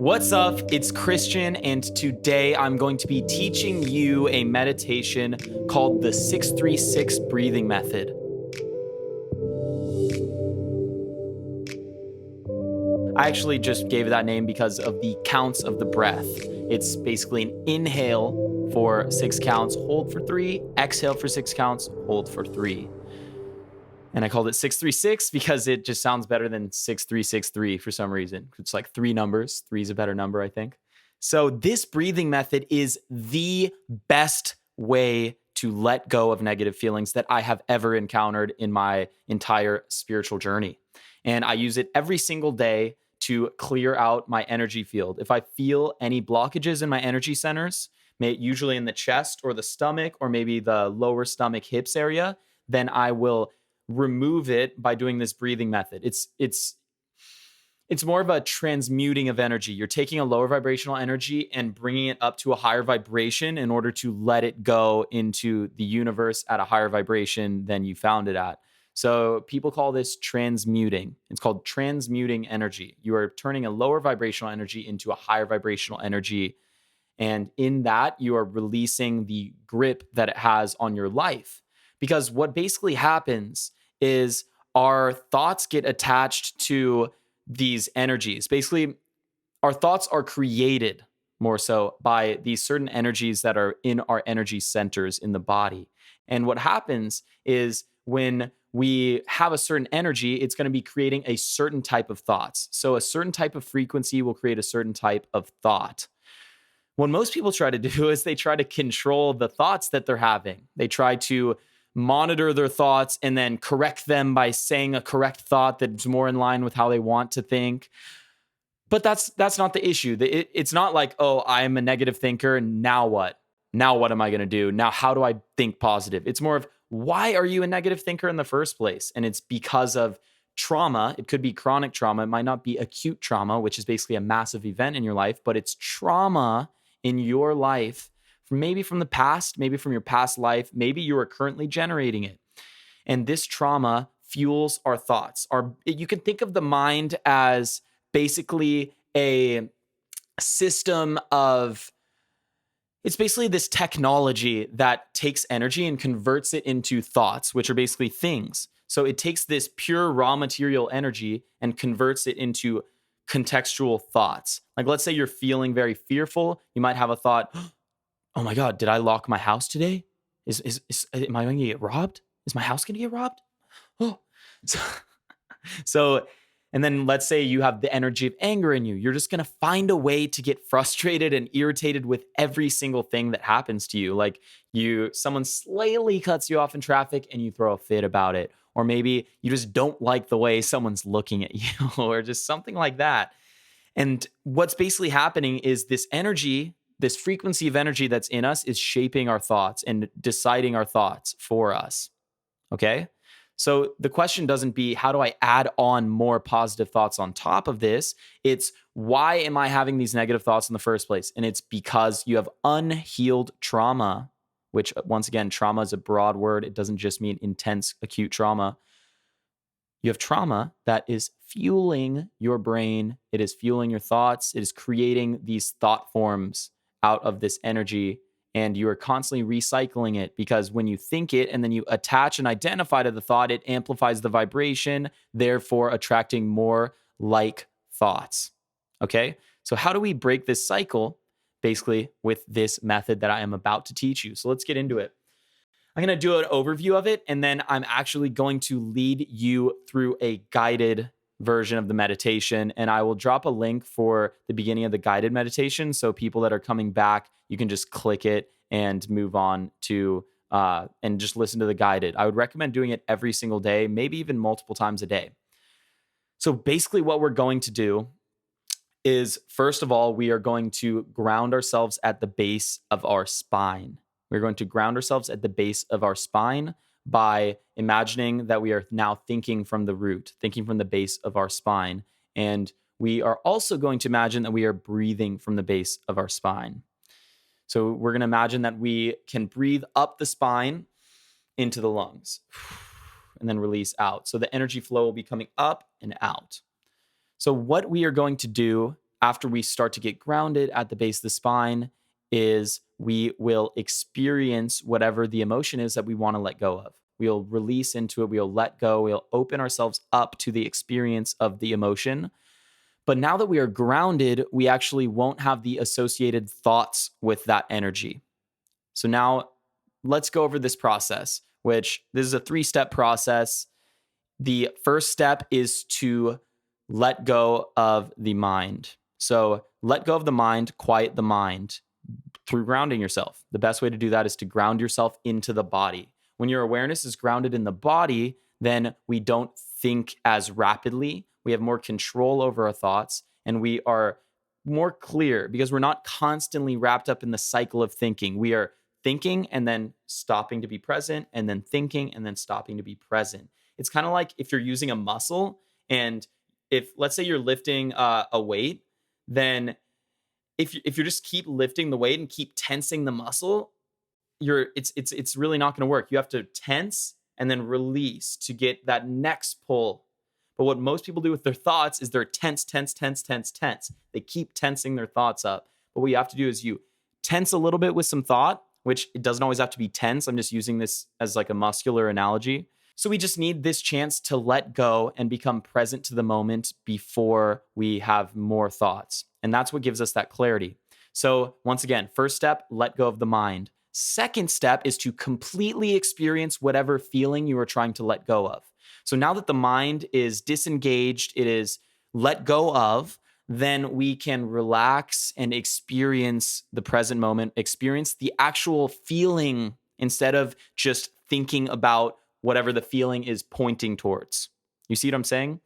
What's up? It's Christian, and today I'm going to be teaching you a meditation called the 636 breathing method. I actually just gave it that name because of the counts of the breath. It's basically an inhale for 6 counts, hold for 3, exhale for 6 counts, hold for 3. And I called it 636 because it just sounds better than 6363 for some reason. It's like 3 numbers. 3 is a better number, I think. So this breathing method is the best way to let go of negative feelings that I have ever encountered in my entire spiritual journey. And I use it every single day to clear out my energy field. If I feel any blockages in my energy centers, usually in the chest or the stomach or maybe the lower stomach hips area, then I will remove it by doing this breathing method. It's more of a transmuting of energy. You're taking a lower vibrational energy and bringing it up to a higher vibration in order to let it go into the universe at a higher vibration than you found it at. So people call this transmuting. It's called transmuting energy. You are turning a lower vibrational energy into a higher vibrational energy. And in that, you are releasing the grip that it has on your life. Because what basically happens is our thoughts get attached to these energies. Basically, our thoughts are created more so by these certain energies that are in our energy centers in the body. And what happens is when we have a certain energy, it's going to be creating a certain type of thoughts. So a certain type of frequency will create a certain type of thought. What most people try to do is they try to control the thoughts that they're having. They try to monitor their thoughts and then correct them by saying a correct thought that's more in line with how they want to think. But that's not the issue. It's not like, oh, I'm a negative thinker and now what? Now what am I going to do? Now how do I think positive? It's more of, why are you a negative thinker in the first place? And it's because of trauma. It could be chronic trauma. It might not be acute trauma, which is basically a massive event in your life, but it's trauma in your life, maybe from the past, maybe from your past life, maybe you are currently generating it. And this trauma fuels our thoughts. You can think of the mind as basically a system of, it's basically this technology that takes energy and converts it into thoughts, which are basically things. So it takes this pure raw material energy and converts it into contextual thoughts. Like, let's say you're feeling very fearful. You might have a thought, oh my God, did I lock my house today? Am I going to get robbed? Is my house going to get robbed? Oh, so, and then let's say you have the energy of anger in you. You're just going to find a way to get frustrated and irritated with every single thing that happens to you. Like someone slightly cuts you off in traffic and you throw a fit about it. Or maybe you just don't like the way someone's looking at you or just something like that. And what's basically happening is this energy, this frequency of energy that's in us is shaping our thoughts and deciding our thoughts for us. Okay? So the question doesn't be, how do I add on more positive thoughts on top of this? It's, why am I having these negative thoughts in the first place? And it's because you have unhealed trauma, which once again, trauma is a broad word. It doesn't just mean intense acute trauma. You have trauma that is fueling your brain. It is fueling your thoughts. It is creating these thought forms out of this energy, and you are constantly recycling it, because when you think it and then you attach and identify to the thought, it amplifies the vibration, therefore attracting more like thoughts. Okay? So how do we break this cycle? Basically with this method that I am about to teach you. So let's get into it. I'm going to do an overview of it, and then I'm actually going to lead you through a guided version of the meditation, and I will drop a link for the beginning of the guided meditation, so people that are coming back, you can just click it and move on to and just listen to the guided. I would recommend doing it every single day, maybe even multiple times a day. So basically what we're going to do is, first of all, we are going to ground ourselves at the base of our spine. We're going to ground ourselves at the base of our spine by imagining that we are now thinking from the root, thinking from the base of our spine. And we are also going to imagine that we are breathing from the base of our spine. So we're going to imagine that we can breathe up the spine into the lungs and then release out. So the energy flow will be coming up and out. So what we are going to do after we start to get grounded at the base of the spine is we will experience whatever the emotion is that we want to let go of. We'll release into it. We'll let go. We'll open ourselves up to the experience of the emotion. But now that we are grounded, we actually won't have the associated thoughts with that energy. So now let's go over this process, which this is a 3-step process. The first step is to let go of the mind. So let go of the mind, quiet the mind through grounding yourself. The best way to do that is to ground yourself into the body. When your awareness is grounded in the body, then we don't think as rapidly. We have more control over our thoughts, and we are more clear because we're not constantly wrapped up in the cycle of thinking. We are thinking and then stopping to be present, and then thinking and then stopping to be present. It's kind of like if you're using a muscle, and if, let's say, you're lifting a weight, then if you just keep lifting the weight and keep tensing the muscle, it's really not going to work. You have to tense and then release to get that next pull. But what most people do with their thoughts is they're tense. They keep tensing their thoughts up. But what you have to do is you tense a little bit with some thought, which it doesn't always have to be tense. I'm just using this as like a muscular analogy. So we just need this chance to let go and become present to the moment before we have more thoughts. And that's what gives us that clarity. So once again, first step, let go of the mind. Second step is to completely experience whatever feeling you are trying to let go of. So now that the mind is disengaged, it is let go of, then we can relax and experience the present moment, experience the actual feeling instead of just thinking about whatever the feeling is pointing towards. You see what I'm saying?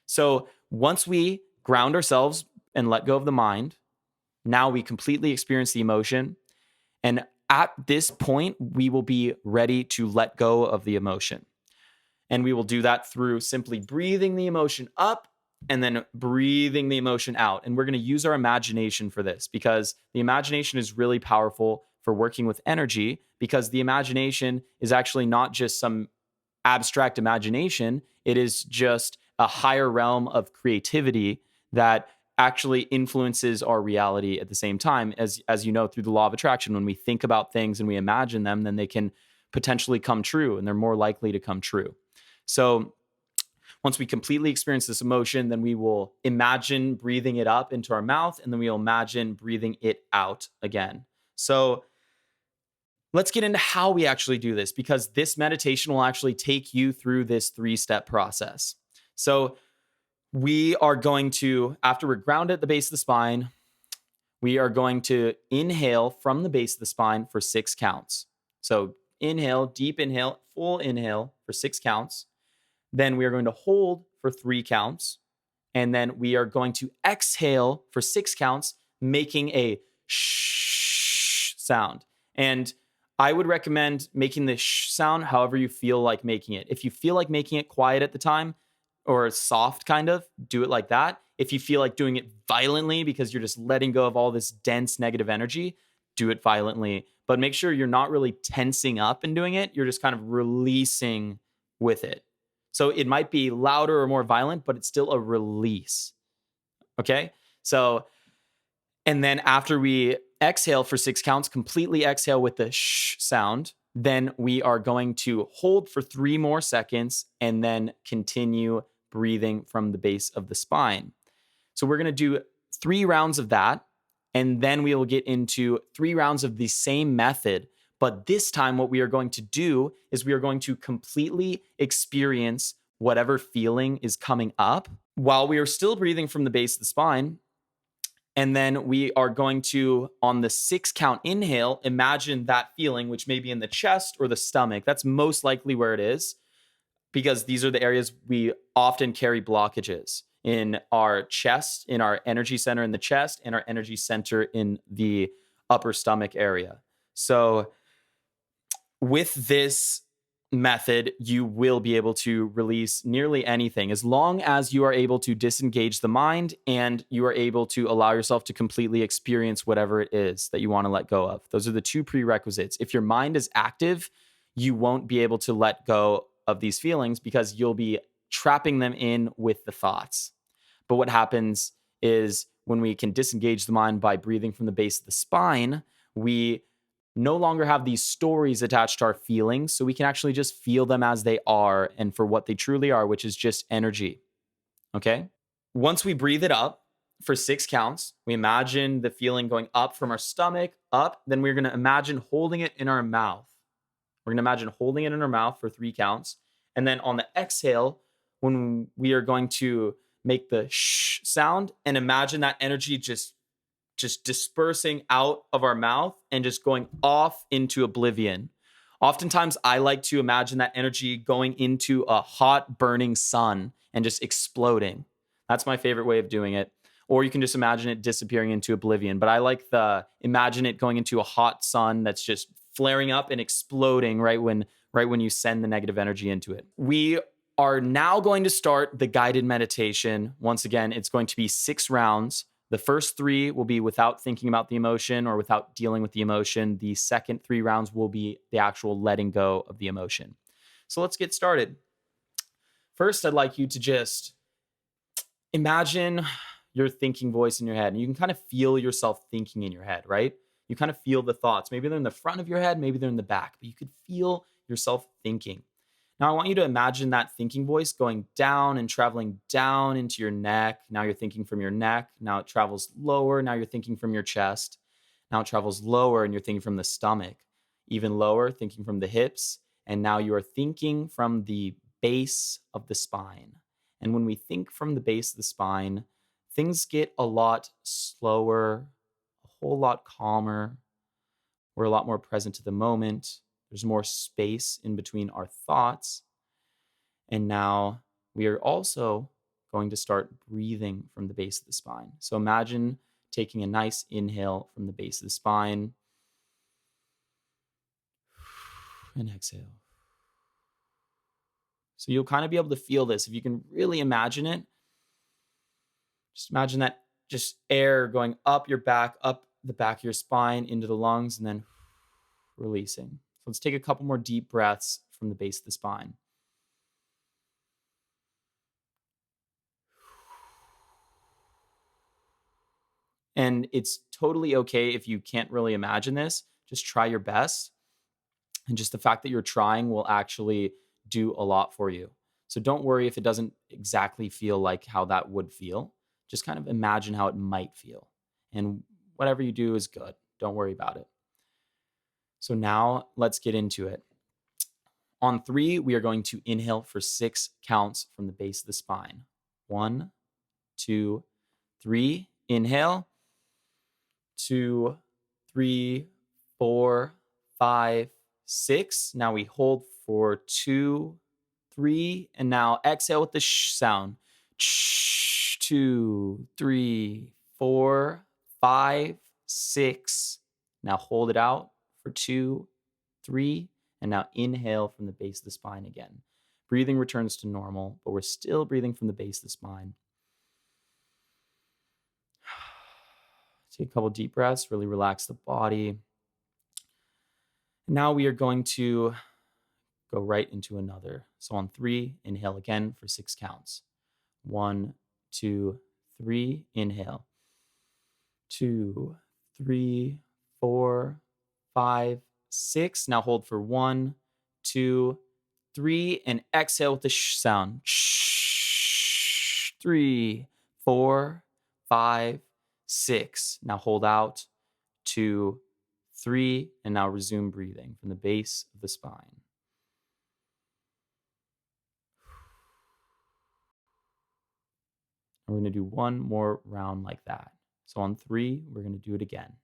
So once we ground ourselves and let go of the mind, now we completely experience the emotion. And at this point, we will be ready to let go of the emotion. And we will do that through simply breathing the emotion up and then breathing the emotion out. And we're going to use our imagination for this because the imagination is really powerful for working with energy, because the imagination is actually not just some abstract imagination. It is just a higher realm of creativity that actually influences our reality at the same time. As you know, through the law of attraction, when we think about things and we imagine them, then they can potentially come true, and they're more likely to come true. So once we completely experience this emotion, then we will imagine breathing it up into our mouth, and then we'll imagine breathing it out again. So let's get into how we actually do this, because this meditation will actually take you through this 3-step process. So we are going to, after we're grounded at the base of the spine, we are going to inhale from the base of the spine for 6 counts. So inhale, deep inhale, full inhale for 6 counts. Then we are going to hold for 3 counts. And then we are going to exhale for 6 counts, making a shh sound. And I would recommend making the shh sound however you feel like making it. If you feel like making it quiet at the time, or soft kind of, do it like that. If you feel like doing it violently because you're just letting go of all this dense negative energy, do it violently. But make sure you're not really tensing up and doing it. You're just kind of releasing with it. So it might be louder or more violent, but it's still a release. Okay? So, and then after we exhale for 6 counts, completely exhale with the shh sound, then we are going to hold for 3 more seconds and then continue breathing from the base of the spine. So we're going to do 3 rounds of that, and then we will get into 3 rounds of the same method. But this time, what we are going to do is we are going to completely experience whatever feeling is coming up while we are still breathing from the base of the spine. And then we are going to, on the 6 count inhale, imagine that feeling, which may be in the chest or the stomach. That's most likely where it is, because these are the areas we often carry blockages: in our chest, in our energy center in the chest, and our energy center in the upper stomach area. So with this method, you will be able to release nearly anything as long as you are able to disengage the mind and you are able to allow yourself to completely experience whatever it is that you want to let go of. Those are the 2 prerequisites. If your mind is active, you won't be able to let go of these feelings because you'll be trapping them in with the thoughts. But what happens is when we can disengage the mind by breathing from the base of the spine, we no longer have these stories attached to our feelings. So we can actually just feel them as they are and for what they truly are, which is just energy. Okay. Once we breathe it up for 6 counts, we imagine the feeling going up from our stomach up. Then we're going to imagine holding it in our mouth. We're going to imagine holding it in our mouth for 3 counts. And then on the exhale, when we are going to make the shh sound and imagine that energy just dispersing out of our mouth and just going off into oblivion. Oftentimes, I like to imagine that energy going into a hot, burning sun and just exploding. That's my favorite way of doing it. Or you can just imagine it disappearing into oblivion. But I like imagine it going into a hot sun that's just flaring up and exploding right when you send the negative energy into it. We are now going to start the guided meditation. Once again, it's going to be 6 rounds. The first 3 will be without thinking about the emotion or without dealing with the emotion. The second 3 rounds will be the actual letting go of the emotion. So let's get started. First, I'd like you to just imagine your thinking voice in your head. And you can kind of feel yourself thinking in your head, right? You kind of feel the thoughts. Maybe they're in the front of your head, maybe they're in the back, but you could feel yourself thinking. Now, I want you to imagine that thinking voice going down and traveling down into your neck. Now you're thinking from your neck. Now it travels lower. Now you're thinking from your chest. Now it travels lower and you're thinking from the stomach. Even lower, thinking from the hips. And now you are thinking from the base of the spine. And when we think from the base of the spine, things get a lot slower, a whole lot calmer. We're a lot more present to the moment. There's more space in between our thoughts. And now we are also going to start breathing from the base of the spine. So imagine taking a nice inhale from the base of the spine and exhale. So you'll kind of be able to feel this. If you can really imagine it, just imagine that just air going up your back, up the back of your spine, into the lungs, and then releasing. So let's take a couple more deep breaths from the base of the spine. And it's totally okay if you can't really imagine this. Just try your best. And just the fact that you're trying will actually do a lot for you. So don't worry if it doesn't exactly feel like how that would feel. Just kind of imagine how it might feel. And whatever you do is good. Don't worry about it. So now let's get into it. On 3, we are going to inhale for 6 counts from the base of the spine. 1, 2, 3. Inhale. 2, 3, 4, 5, 6. Now we hold for 2, 3. And now exhale with the sh sound. 2, 3, 4, 5, 6. Now hold it out for 2, 3. And now inhale from the base of the spine again. Breathing returns to normal, but we're still breathing from the base of the spine. Take a couple deep breaths, really relax the body. Now we are going to go right into another. So on 3, inhale again for 6 counts. 1, 2, 3, inhale. 2, 3, 4, 5, 6. Now hold for 1, 2, 3, and exhale with the sh sound. 3, 4, 5, 6. Now hold out. 2, 3, and now resume breathing from the base of the spine. And we're going to do one more round like that. So on 3, we're going to do it again.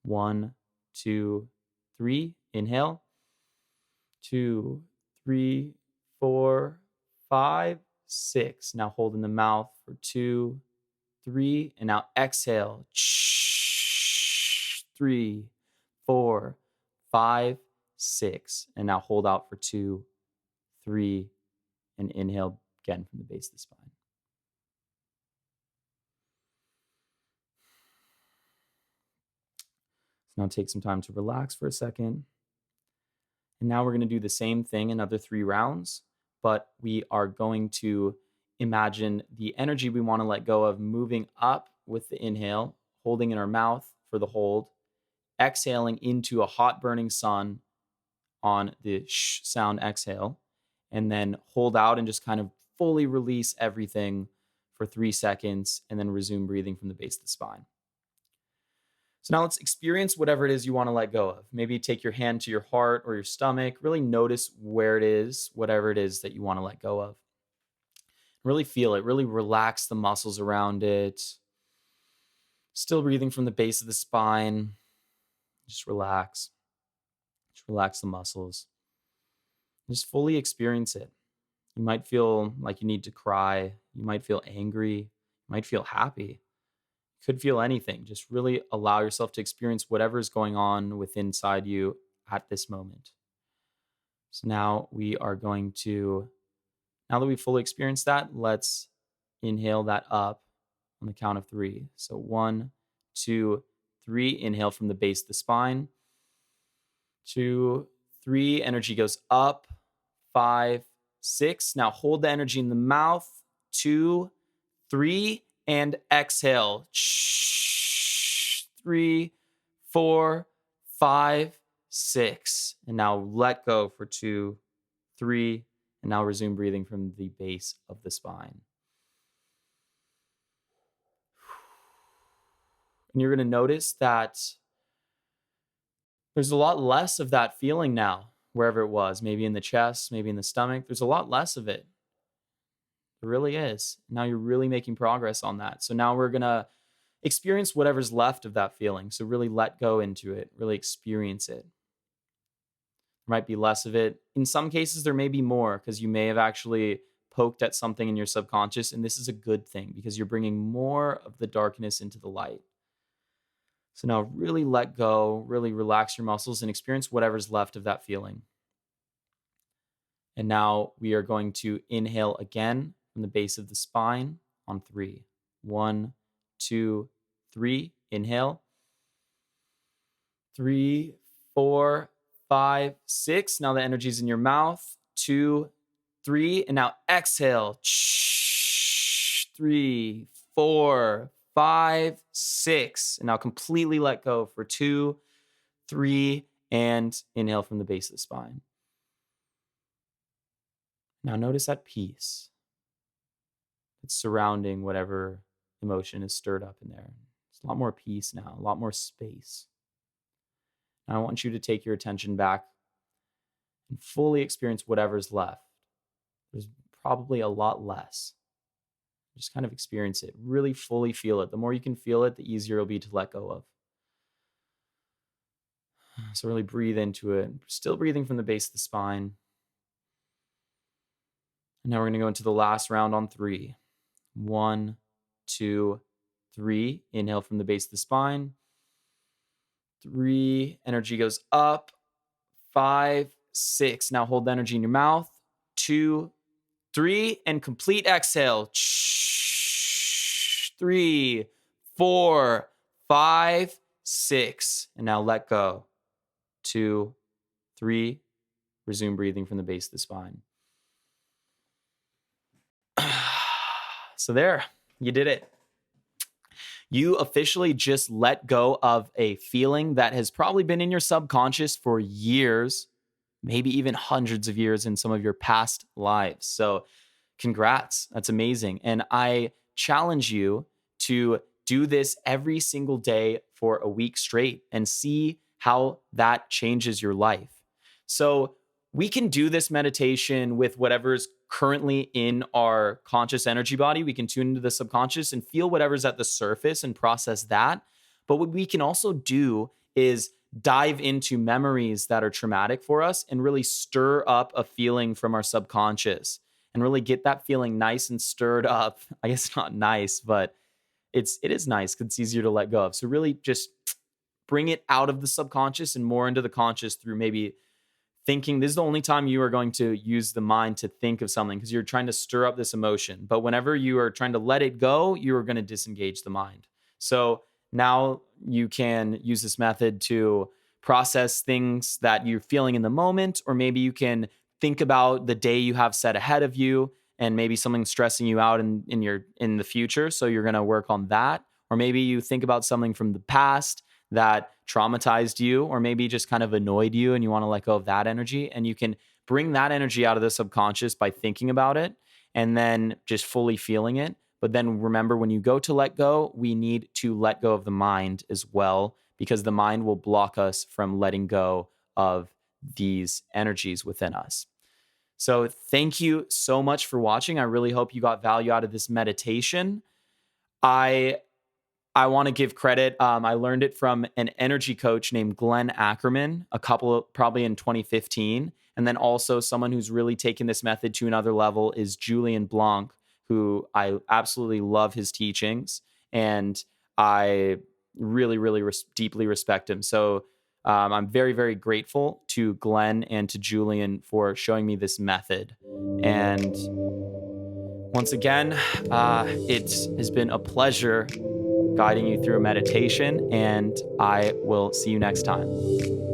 1, 2, 3. Inhale. 2, 3, 4, 5, 6. Now hold in the mouth for 2, 3. And now exhale. 3, 4, 5, 6. And now hold out for 2, 3. And inhale again from the base of the spine. So now take some time to relax for a second. And now we're going to do the same thing, another 3 rounds, but we are going to imagine the energy we want to let go of moving up with the inhale, holding in our mouth for the hold, exhaling into a hot burning sun on the sh sound exhale, and then hold out and just kind of fully release everything for 3 seconds and then resume breathing from the base of the spine. So now let's experience whatever it is you want to let go of. Maybe take your hand to your heart or your stomach. Really notice where it is, whatever it is that you want to let go of. Really feel it. Really relax the muscles around it. Still breathing from the base of the spine. Just relax. Just relax the muscles. Just fully experience it. You might feel like you need to cry. You might feel angry. You might feel happy. Could feel anything. Just really allow yourself to experience whatever is going on within inside you at this moment. So now we are going to, now that we've fully experienced that, let's inhale that up on the count of 3. So 1, 2, 3. Inhale from the base of the spine. 2, 3. Energy goes up. 5, 6. Now hold the energy in the mouth. 2, 3. And exhale. 3, 4, 5, 6. And now let go for 2, 3. And now resume breathing from the base of the spine. And you're going to notice that there's a lot less of that feeling now, wherever it was, maybe in the chest, maybe in the stomach. There's a lot less of it. It really is. Now you're really making progress on that. So now we're going to experience whatever's left of that feeling. So really let go into it, really experience it. There might be less of it. In some cases, there may be more because you may have actually poked at something in your subconscious. And this is a good thing because you're bringing more of the darkness into the light. So now really let go, really relax your muscles and experience whatever's left of that feeling. And now we are going to inhale again from the base of the spine on 3. 1, 2, 3. Inhale. 3, 4, 5, 6. Now the energy's in your mouth. 2, 3. And now exhale. 3, 4, 5, 6. And now completely let go for 2, 3, and inhale from the base of the spine. Now notice that peace that's surrounding whatever emotion is stirred up in there. There's a lot more peace now, a lot more space. Now I want you to take your attention back and fully experience whatever's left. There's probably a lot less. Just kind of experience it. Really fully feel it. The more you can feel it, the easier it'll be to let go of. So really breathe into it. Still breathing from the base of the spine. And now we're going to go into the last round on 3. 1, 2, 3. Inhale from the base of the spine. 3. Energy goes up. 5, 6. Now hold the energy in your mouth. 2, 3. And complete exhale. 3, 4, 5, 6. And now let go. 2, 3. Resume breathing from the base of the spine. So there, you did it. You officially just let go of a feeling that has probably been in your subconscious for years, maybe even hundreds of years in some of your past lives. So congrats, that's amazing. And I challenge you to do this every single day for a week straight and see how that changes your life. So we can do this meditation with whatever's currently in our conscious energy body. We can tune into the subconscious and feel whatever's at the surface and process that. But what we can also do is dive into memories that are traumatic for us and really stir up a feeling from our subconscious and really get that feeling nice and stirred up. I guess not nice, but it is nice because it's easier to let go of. So really just bring it out of the subconscious and more into the conscious through maybe thinking. This is the only time you are going to use the mind to think of something because you're trying to stir up this emotion. But whenever you are trying to let it go, you are going to disengage the mind. So now you can use this method to process things that you're feeling in the moment, or maybe you can think about the day you have set ahead of you and maybe something's stressing you out in the future. So you're going to work on that. Or maybe you think about something from the past that traumatized you, or maybe just kind of annoyed you and you want to let go of that energy. And you can bring that energy out of the subconscious by thinking about it and then just fully feeling it. But then remember, when you go to let go, we need to let go of the mind as well, because the mind will block us from letting go of these energies within us. So thank you so much for watching. I really hope you got value out of this meditation. I want to give credit. I learned it from an energy coach named Glenn Ackerman, probably in 2015. And then also someone who's really taken this method to another level is Julian Blanc, who I absolutely love his teachings. And I really, really deeply respect him. So I'm very, very grateful to Glenn and to Julian for showing me this method. And once again, it has been a pleasure guiding you through a meditation, and I will see you next time.